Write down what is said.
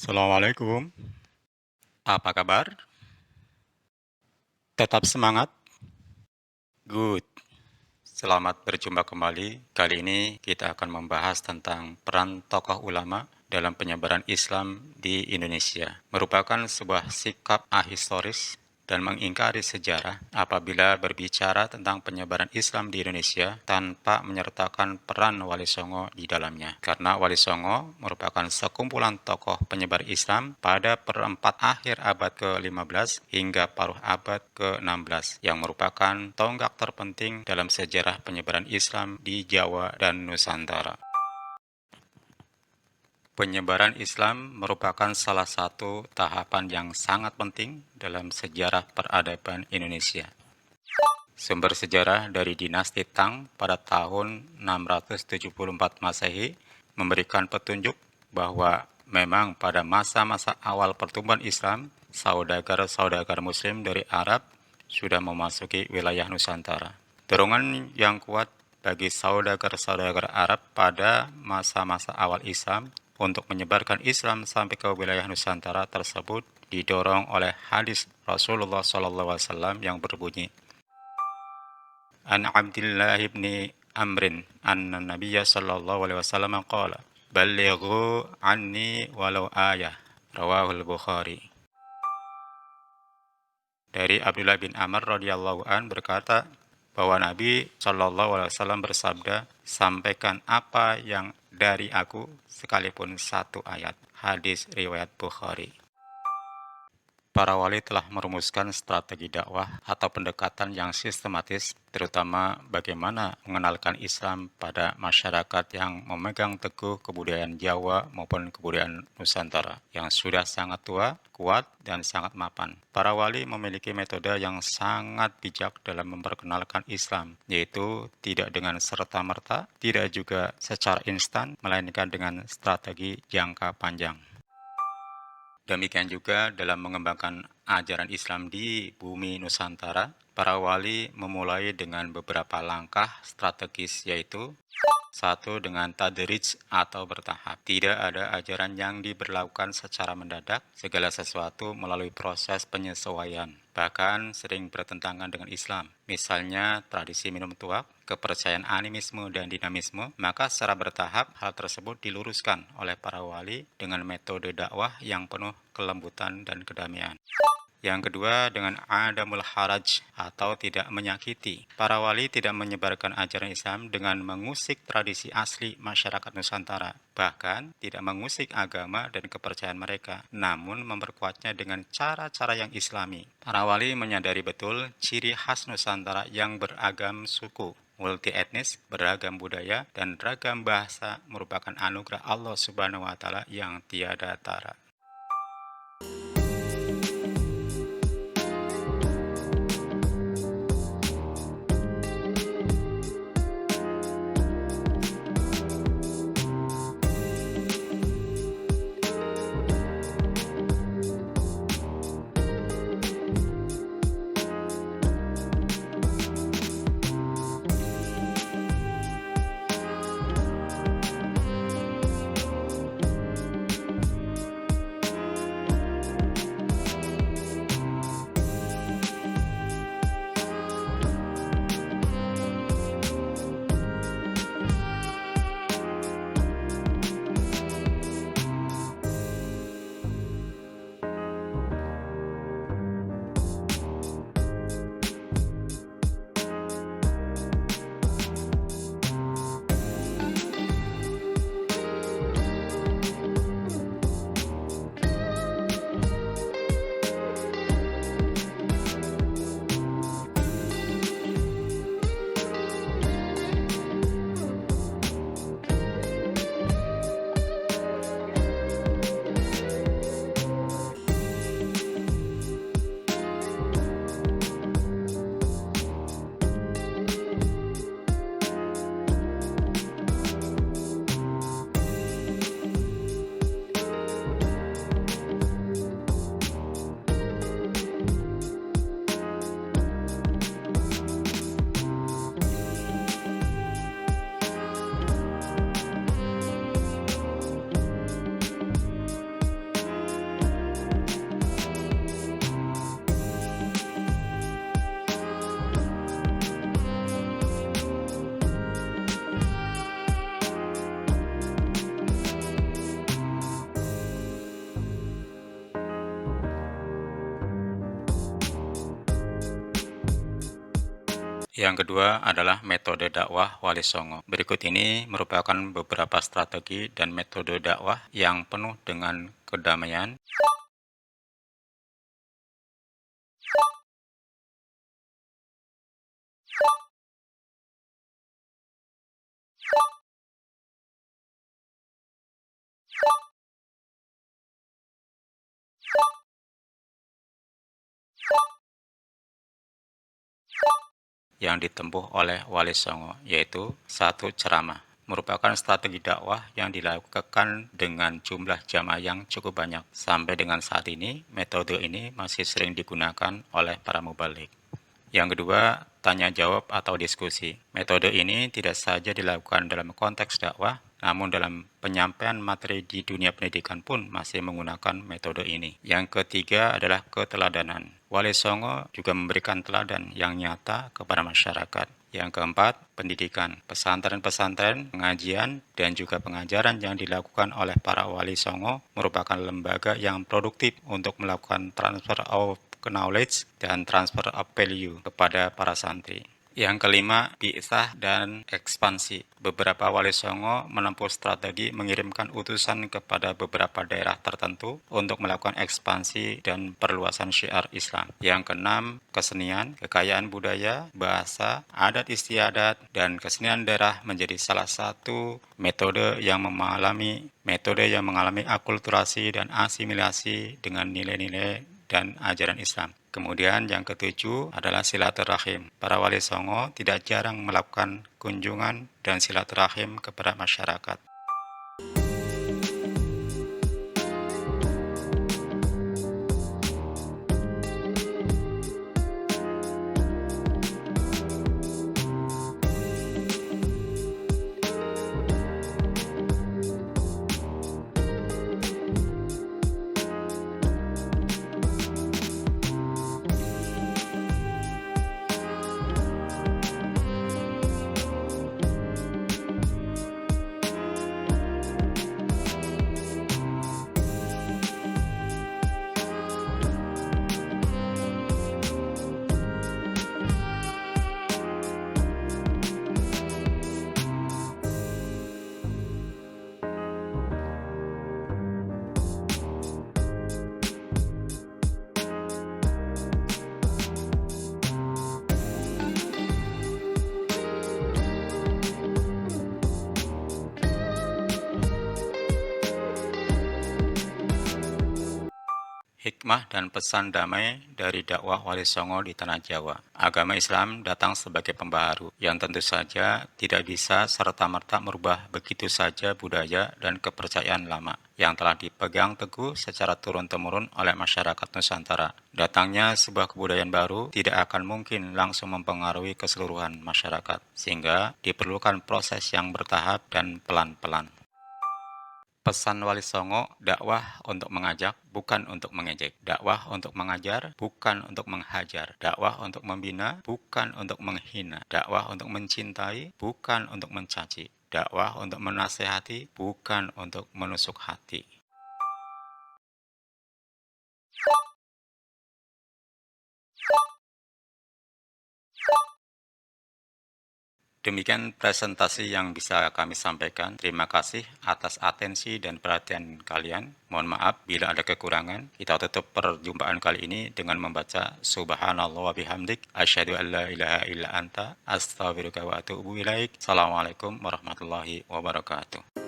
Assalamualaikum. Apa kabar? Tetap semangat? Good. Selamat berjumpa kembali. Kali ini kita akan membahas tentang peran tokoh ulama dalam penyebaran Islam di Indonesia. Merupakan sebuah sikap ahistoris dan mengingkari sejarah apabila berbicara tentang penyebaran Islam di Indonesia tanpa menyertakan peran Wali Songo di dalamnya. Karena Wali Songo merupakan sekumpulan tokoh penyebar Islam pada perempat akhir abad ke-15 hingga paruh abad ke-16 yang merupakan tonggak terpenting dalam sejarah penyebaran Islam di Jawa dan Nusantara. Penyebaran Islam merupakan salah satu tahapan yang sangat penting dalam sejarah peradaban Indonesia. Sumber sejarah dari dinasti Tang pada tahun 674 Masehi memberikan petunjuk bahwa memang pada masa-masa awal pertumbuhan Islam, saudagar-saudagar Muslim dari Arab sudah memasuki wilayah Nusantara. Dorongan yang kuat bagi saudagar-saudagar Arab pada masa-masa awal Islam untuk menyebarkan Islam sampai ke wilayah Nusantara tersebut didorong oleh hadis Rasulullah SAW yang berbunyi, An Abdillah ibni Amrin anna Nabiyya sallallahu alaihi wasallam qala ballighu anni walau ayah, rawahul Bukhari. Dari Abdullah bin Amr radhiyallahu an berkata bahwa Nabi sallallahu alaihi wasallam bersabda, sampaikan apa yang dari aku sekalipun satu ayat. Hadis riwayat Bukhari. Para wali telah merumuskan strategi dakwah atau pendekatan yang sistematis, terutama bagaimana mengenalkan Islam pada masyarakat yang memegang teguh kebudayaan Jawa maupun kebudayaan Nusantara, yang sudah sangat tua, kuat, dan sangat mapan. Para wali memiliki metode yang sangat bijak dalam memperkenalkan Islam, yaitu tidak dengan serta-merta, tidak juga secara instan, melainkan dengan strategi jangka panjang. Demikian juga dalam mengembangkan ajaran Islam di bumi Nusantara, para wali memulai dengan beberapa langkah strategis, yaitu 1. Dengan tadrij atau bertahap. Tidak ada ajaran yang diberlakukan secara mendadak, segala sesuatu melalui proses penyesuaian. Bahkan sering bertentangan dengan Islam. Misalnya tradisi minum tuak, kepercayaan animisme dan dinamisme, maka secara bertahap hal tersebut diluruskan oleh para wali dengan metode dakwah yang penuh kelembutan dan kedamaian. Yang kedua, dengan adamul haraj atau tidak menyakiti. Para wali tidak menyebarkan ajaran Islam dengan mengusik tradisi asli masyarakat Nusantara, bahkan tidak mengusik agama dan kepercayaan mereka, namun memperkuatnya dengan cara-cara yang Islami. Para wali menyadari betul ciri khas Nusantara yang beragam suku, multi etnis, beragam budaya, dan ragam bahasa merupakan anugerah Allah Subhanahu wa Ta'ala yang tiada tara. Yang kedua adalah metode dakwah Wali Songo. Berikut ini merupakan beberapa strategi dan metode dakwah yang penuh dengan kedamaian, yang ditempuh oleh Wali Songo, yaitu satu, ceramah. Merupakan strategi dakwah yang dilakukan dengan jumlah jamaah yang cukup banyak. Sampai dengan saat ini, metode ini masih sering digunakan oleh para mubalik. Yang kedua, tanya jawab atau diskusi. Metode ini tidak saja dilakukan dalam konteks dakwah, namun dalam penyampaian materi di dunia pendidikan pun masih menggunakan metode ini. Yang ketiga adalah keteladanan. Wali Songo juga memberikan teladan yang nyata kepada masyarakat. Yang keempat, pendidikan. Pesantren-pesantren, pengajian, dan juga pengajaran yang dilakukan oleh para wali Songo merupakan lembaga yang produktif untuk melakukan transfer of knowledge dan transfer of value kepada para santri. Yang kelima, bi'tsah dan ekspansi. Beberapa wali songo menempuh strategi mengirimkan utusan kepada beberapa daerah tertentu untuk melakukan ekspansi dan perluasan syiar Islam. Yang keenam, kesenian, kekayaan budaya, bahasa, adat istiadat, dan kesenian daerah menjadi salah satu metode yang mengalami akulturasi dan asimilasi dengan nilai-nilai dan ajaran Islam. Kemudian yang ketujuh adalah silaturahim. Para wali songo tidak jarang melakukan kunjungan dan silaturahim kepada masyarakat. Hikmah dan pesan damai dari dakwah Wali Songo di Tanah Jawa. Agama Islam datang sebagai pembaharu yang tentu saja tidak bisa serta-merta merubah begitu saja budaya dan kepercayaan lama yang telah dipegang teguh secara turun-temurun oleh masyarakat Nusantara. Datangnya sebuah kebudayaan baru tidak akan mungkin langsung mempengaruhi keseluruhan masyarakat, sehingga diperlukan proses yang bertahap dan pelan-pelan. Pesan Wali Songo, dakwah untuk mengajak, bukan untuk mengejek. Dakwah untuk mengajar, bukan untuk menghajar. Dakwah untuk membina, bukan untuk menghina. Dakwah untuk mencintai, bukan untuk mencaci. Dakwah untuk menasehati, bukan untuk menusuk hati. Demikian presentasi yang bisa kami sampaikan. Terima kasih atas atensi dan perhatian kalian. Mohon maaf bila ada kekurangan. Kita tutup perjumpaan kali ini dengan membaca Subhanallah wa bihamdik. Asyhadu an la ilaha illa anta. Astaghfiruka wa atubu ilaik. Assalamualaikum warahmatullahi wabarakatuh.